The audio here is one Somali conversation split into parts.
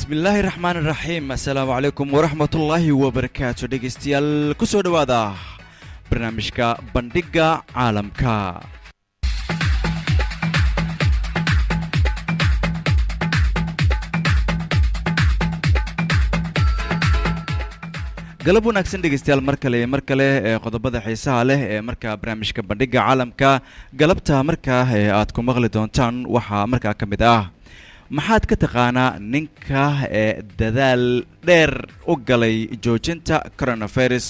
bismillaahi raxmaani raxiim assalaamu calaykum waraxmatullaahi wabarakaatu dhegaystayaal ku soo dhowaada barnaamijka bandhigga caalamka. galab wanaagsan dhegaystayaal mar kale ee qodobada xiisaha leh ee markaa barnaamijka bandhigga caalamka galabta markaa aad ku maqli doontaan waxaa markaa ka mid ah maxaad ka taqaanaa ninka dadaal dheer u galay joojinta coronavirus.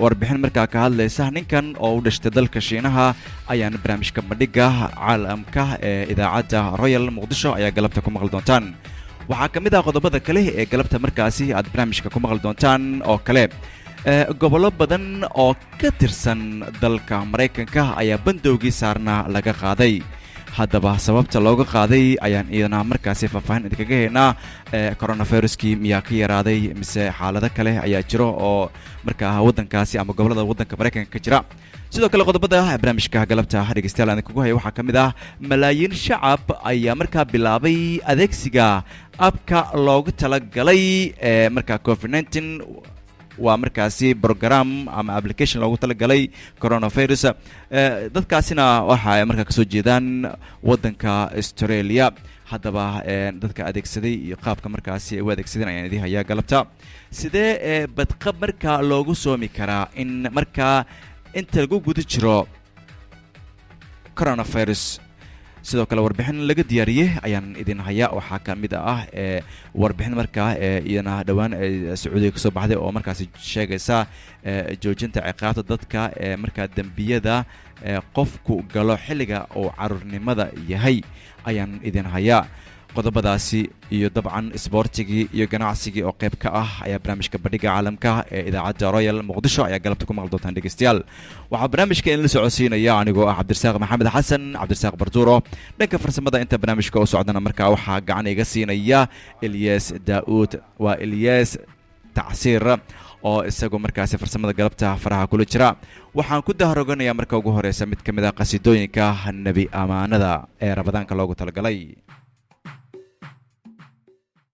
warbixin markaa ka hadlaysa ninkan oo u dhashtay dalka shiinaha ayaan barnaamijka bandhigga caalamka ee idaacadda royal muqdisho ayaa galabta ku maqli doontaan. waxaa ka mid ah qodobada kale ee galabta markaasi aad barnaamijka ku maqli doontaan oo kale gobollo badan oo ka tirsan dalka maraykanka ayaa bandowgii saarna laga qaaday. haddaba sababta looga qaaday ayaan iyadana markaasi faahfaahin idinkaga haynaa. coronaviruskii miyaa ka yaraaday mise xaalado kale ayaa jiro oo markaa waddankaasi ama gobollada waddanka maraykanka ka jira. sidoo kale qodobada barnaamijka galabta dhegaystayaal aan kugu haya waxaa ka mid ah malaayiin shacab ayaa markaa bilaabay adeegsiga abka loogu talagalay markaa covid-19 waa markaasi program ama application loogu talagalay coronavirus. dadkaasina waxa ay markaa kasoo jeedaan waddanka Australia. haddaba dadka adeegsaday iyo qaabka markaasi u adeegsadeen ayaan idin hayaa galabta. sidee badqab markaa loogu soomi karaa in markaa inta lagu guda jiro coronavirus. sidoo kale warbixin laga diyaariyey ayaan idin hayaa. waxaa ka mid ah warbixin markaa iyana dhowaan sacuudiga kasoo baxday oo markaasi sheegaysa joojinta ciqaabta dadka markaa dembiyada qofku galo xilliga uu caruurnimada yahay ayaan idin hayaa. qodobadaasi iyo dabcan isboortigii iyo ganacsigii oo qayb ka ah ayaa barnaamijka bandhigga caalamka ee idaacadda royal muqdisho ayaa galabta ku maqli doontaan dhegaystayaal. waxaa barnaamijka in la socodsiinaya anigoo ah cabdirasaaq maxamed xasan cabdirasaaq barduuro. dhanka farsamada inta barnaamijka oo socdana markaa waxaa gacan iga siinaya Ilyas Daa'uud. waa Ilyas Tacsiir oo isagu markaasi farsamada galabta faraha kula jira. waxaan ku daharoganayaa marka ugu horeysa mid ka mid ah qasiidooyinka nebi amaanada ee rabadaanka loogu talagalay.